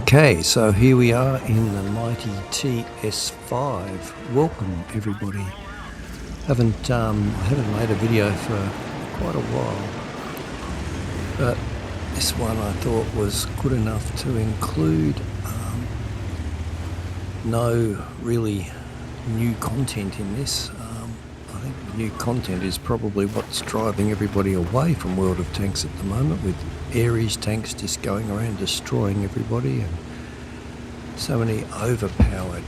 Okay, so here we are in the mighty TS-5. Welcome everybody. Haven't made a video for quite a while, but this one I thought was good enough to include. No really new content in this. I think the new content is probably what's driving everybody away from World of Tanks at the moment, with Ares tanks just going around destroying everybody, and so many overpowered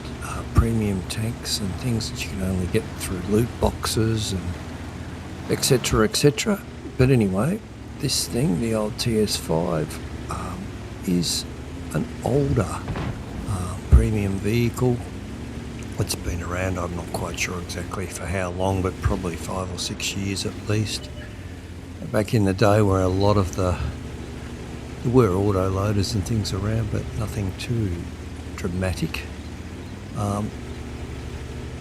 premium tanks and things that you can only get through loot boxes and etc, etc. But anyway, this thing, the old TS-5, is an older premium vehicle. It's been around, I'm not quite sure exactly for how long, but probably 5 or 6 years at least. Back in the day where a lot of there were auto-loaders and things around, but nothing too dramatic.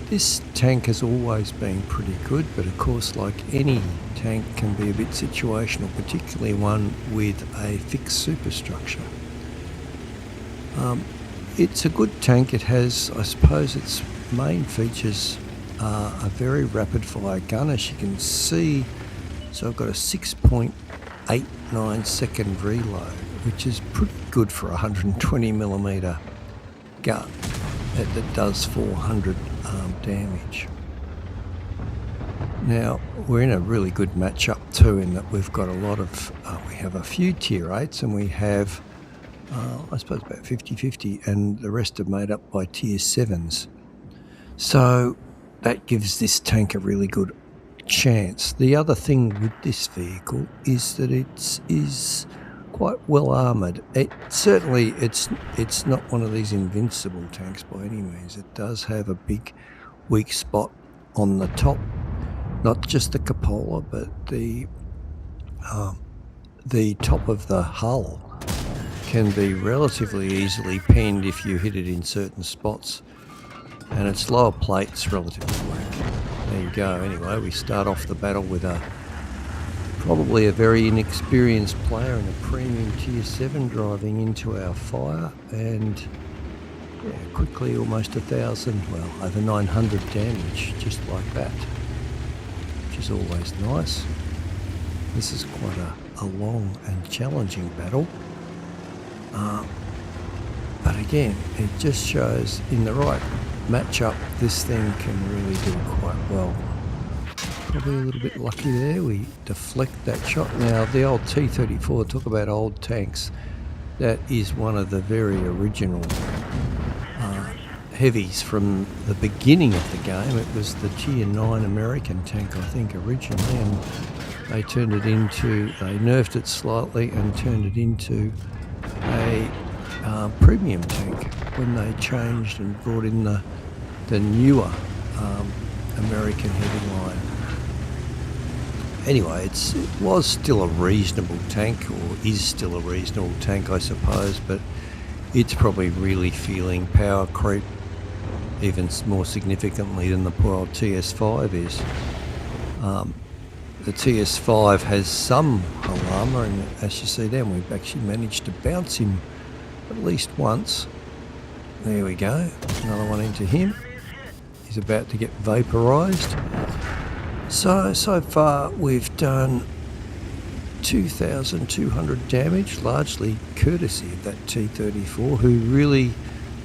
This tank has always been pretty good, but of course, like any tank, can be a bit situational, particularly one with a fixed superstructure. It's a good tank. It has, I suppose, its main features are a very rapid fire gun, as you can see. So I've got a 6.89 second reload, which is pretty good for a 120mm gun that does 400 damage. Now, we're in a really good matchup too, in that we've got a lot of, we have a few tier 8s, and we have I suppose about 50-50, and the rest are made up by tier 7s. So that gives this tank a really good chance. The other thing with this vehicle is that it is quite well armoured. It's not one of these invincible tanks by any means. It does have a big weak spot on the top, not just the cupola, but the top of the hull can be relatively easily penned if you hit it in certain spots, and its lower plate's relatively flat. There you go. Anyway, we start off the battle with probably a very inexperienced player in a premium tier 7 driving into our fire, and yeah, quickly almost 1,000, well, over 900 damage just like that, which is always nice. This is quite a long and challenging battle. But again, it just shows in the right matchup, this thing can really do quite well. Probably a little bit lucky there, we deflect that shot. Now, the old T-34, talk about old tanks, that is one of the very original heavies from the beginning of the game. It was the tier 9 American tank, I think, originally, and they nerfed it slightly and turned it into a premium tank when they changed and brought in the newer American heavy line. Anyway, it was still a reasonable tank, or is still a reasonable tank, I suppose, but it's probably really feeling power creep even more significantly than the poor old TS-5 is. The TS-5 has some hull armour, and as you see then, we've actually managed to bounce him at least once. There we go, another one into him. He's about to get vaporised. So far we've done 2,200 damage, largely courtesy of that T-34, who really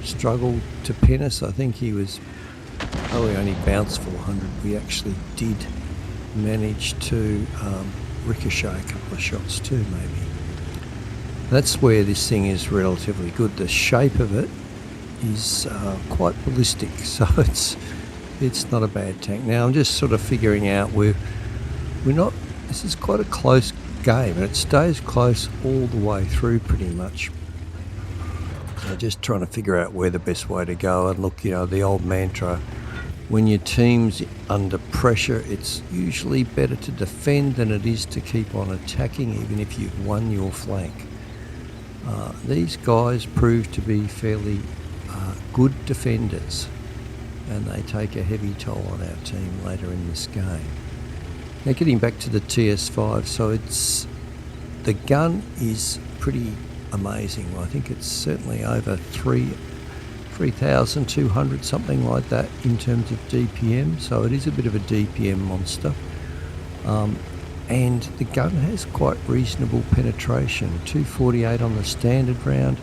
struggled to pin us. I think he was, we only bounced 400. We actually did manage to ricochet a couple of shots too, maybe. That's where this thing is relatively good. The shape of it is quite ballistic, so it's not a bad tank. Now I'm just sort of figuring out this is quite a close game, and it stays close all the way through pretty much. So just trying to figure out where the best way to go. And look, the old mantra, when your team's under pressure, it's usually better to defend than it is to keep on attacking, even if you've won your flank. These guys prove to be fairly good defenders, and they take a heavy toll on our team later in this game. Now, getting back to the TS-5, so the gun is pretty amazing. I think it's certainly over 3,200, something like that, in terms of DPM, so it is a bit of a DPM monster. And the gun has quite reasonable penetration, 248 on the standard round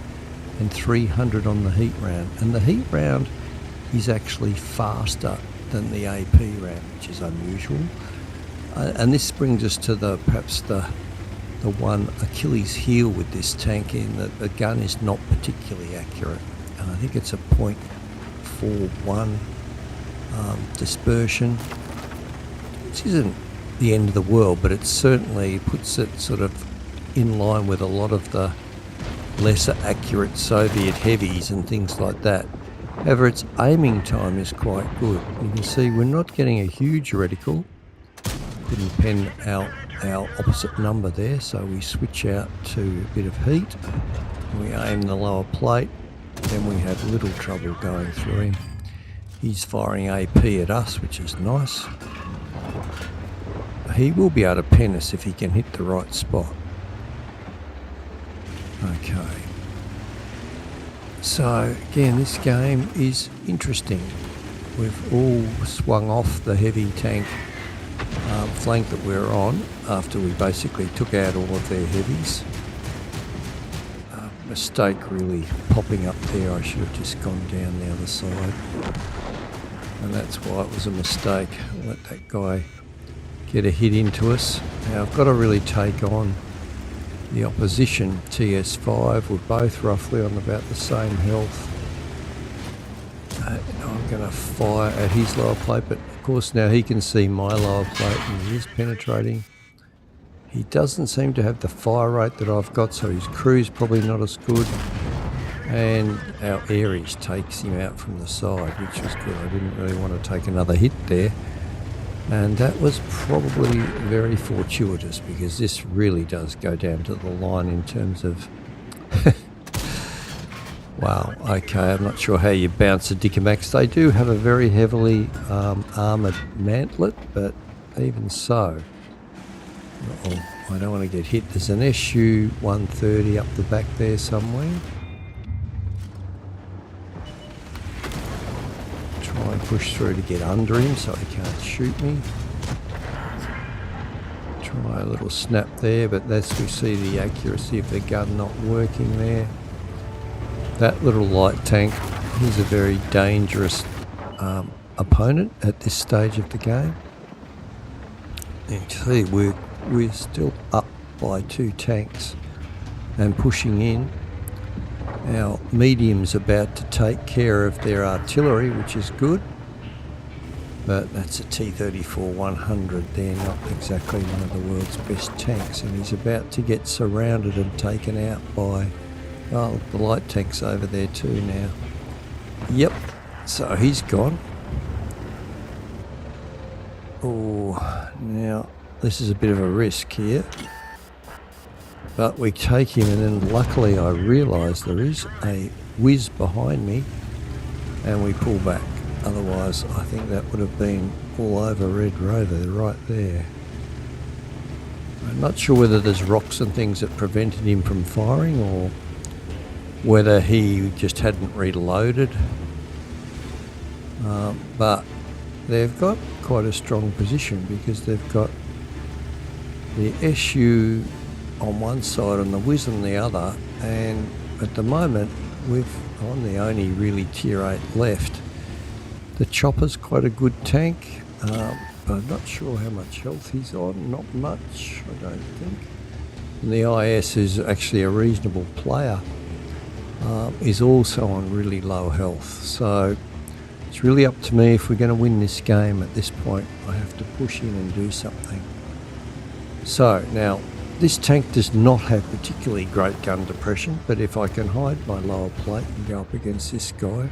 and 300 on the heat round. And the heat round is actually faster than the AP round, which is unusual. And this brings us to perhaps the one Achilles heel with this tank, in that the gun is not particularly accurate. And I think it's a .41 dispersion, which isn't the end of the world, but it certainly puts it sort of in line with a lot of the lesser accurate Soviet heavies and things like that. However, its aiming time is quite good. You can see we're not getting a huge reticle. Couldn't pen out our opposite number there, so we switch out to a bit of heat. We aim the lower plate, then we have little trouble going through him. He's firing AP at us, which is nice. He will be able to pen us if he can hit the right spot. Okay. So again, this game is interesting. We've all swung off the heavy tank flank that we're on after we basically took out all of their heavies. Mistake really popping up there. I should have just gone down the other side. And that's why it was a mistake. Let that guy get a hit into us. Now I've got to really take on the opposition TS-5. We're both roughly on about the same health. I'm going to fire at his lower plate, but of course now he can see my lower plate and he is penetrating. He doesn't seem to have the fire rate that I've got, so his crew's probably not as good. And our Aries takes him out from the side, which was good. I didn't really want to take another hit there. And that was probably very fortuitous, because this really does go down to the line in terms of... Wow, okay, I'm not sure how you bounce a Dickomax. They do have a very heavily armoured mantlet, but even so... I don't want to get hit. There's an SU-130 up the back there somewhere. Try and push through to get under him so he can't shoot me. Try a little snap there, but that's, we see the accuracy of the gun not working there. That little light tank, he's a very dangerous opponent at this stage of the game. You can see we're still up by 2 tanks and pushing in. Our medium's about to take care of their artillery, which is good, but that's a T-34-100. They're not exactly one of the world's best tanks, and he's about to get surrounded and taken out by, well, the light tank's over there too now. Yep, so he's gone. Oh, now this is a bit of a risk here, but we take him, and then luckily I realise there is a whiz behind me and we pull back. Otherwise I think that would have been all over Red Rover right there. I'm not sure whether there's rocks and things that prevented him from firing, or whether he just hadn't reloaded, but they've got quite a strong position, because they've got the SU on one side and the whiz on the other, and at the moment I'm the only really tier 8 left. The chopper's quite a good tank, but I'm not sure how much health he's on. Not much, I don't think. And the IS is actually a reasonable player, is also on really low health, so it's really up to me if we're going to win this game. At this point I have to push in and do something. So now, this tank does not have particularly great gun depression, but if I can hide my lower plate and go up against this guy,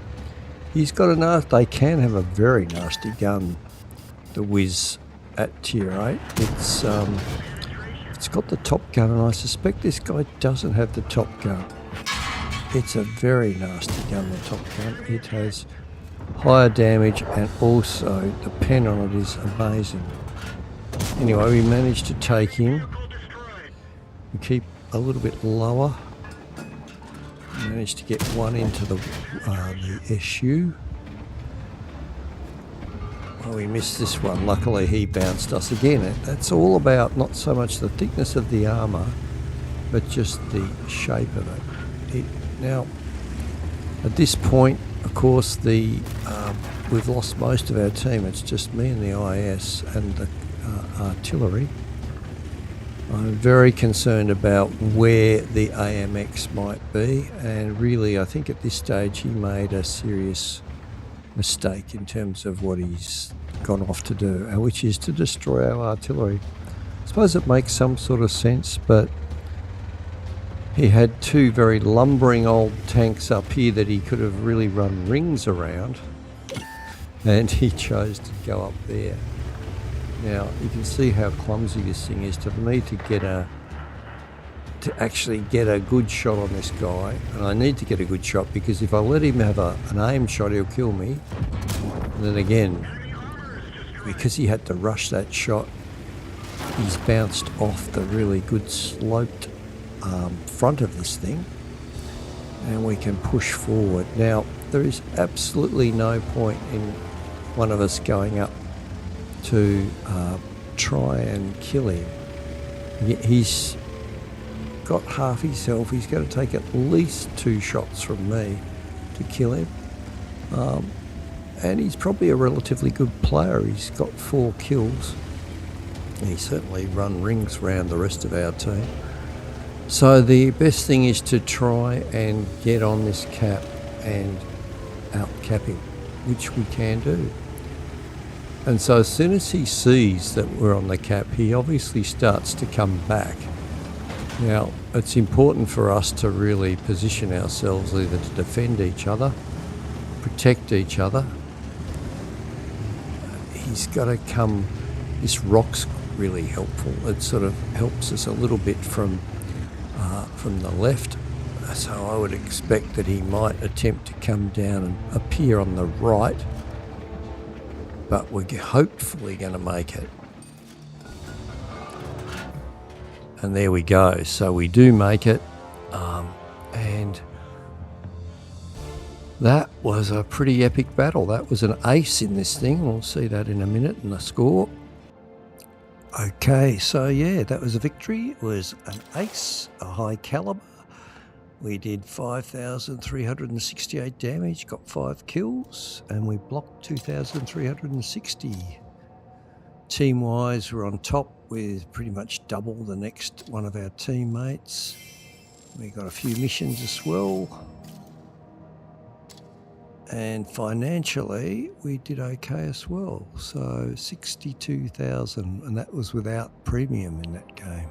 he's got they can have a very nasty gun, the Whiz at tier 8. It's got the top gun, and I suspect this guy doesn't have the top gun. It's a very nasty gun, the top gun. It has higher damage, and also the pen on it is amazing. Anyway, we managed to take him. We keep a little bit lower. Managed to get one into the SU. Oh, we missed this one. Luckily he bounced us again. That's all about not so much the thickness of the armour, but just the shape of it. Now, at this point, of course, we've lost most of our team. It's just me and the IS and the artillery. I'm very concerned about where the AMX might be, and really I think at this stage he made a serious mistake in terms of what he's gone off to do, which is to destroy our artillery. I suppose it makes some sort of sense, but he had two very lumbering old tanks up here that he could have really run rings around, and he chose to go up there. Now you can see how clumsy this thing is. For me to actually get a good shot on this guy, and I need to get a good shot because if I let him have an aim shot, he'll kill me. And then again, because he had to rush that shot, he's bounced off the really good sloped front of this thing, and we can push forward. Now there is absolutely no point in one of us going up to try and kill him. He's got half his health. He's going to take at least 2 shots from me to kill him, and he's probably a relatively good player. He's got 4 kills. He's certainly run rings around the rest of our team. So the best thing is to try and get on this cap and out-cap him, which we can do. And so as soon as he sees that we're on the cap, he obviously starts to come back. Now, it's important for us to really position ourselves either to defend each other, protect each other. He's got to come, this rock's really helpful. It sort of helps us a little bit from the left. So I would expect that he might attempt to come down and appear on the right, but we're hopefully going to make it. And there we go. So we do make it, and that was a pretty epic battle. That was an ace in this thing. We'll see that in a minute in the score. Okay, so yeah, that was a victory. It was an ace, a high caliber. We did 5,368 damage, got 5 kills, and we blocked 2,360. Team-wise, we're on top with pretty much double the next one of our teammates. We got a few missions as well. And financially, we did okay as well. So 62,000, and that was without premium in that game.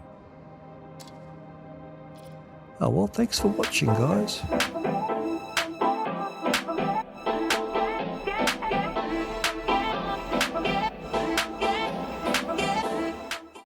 Oh well, thanks for watching, guys.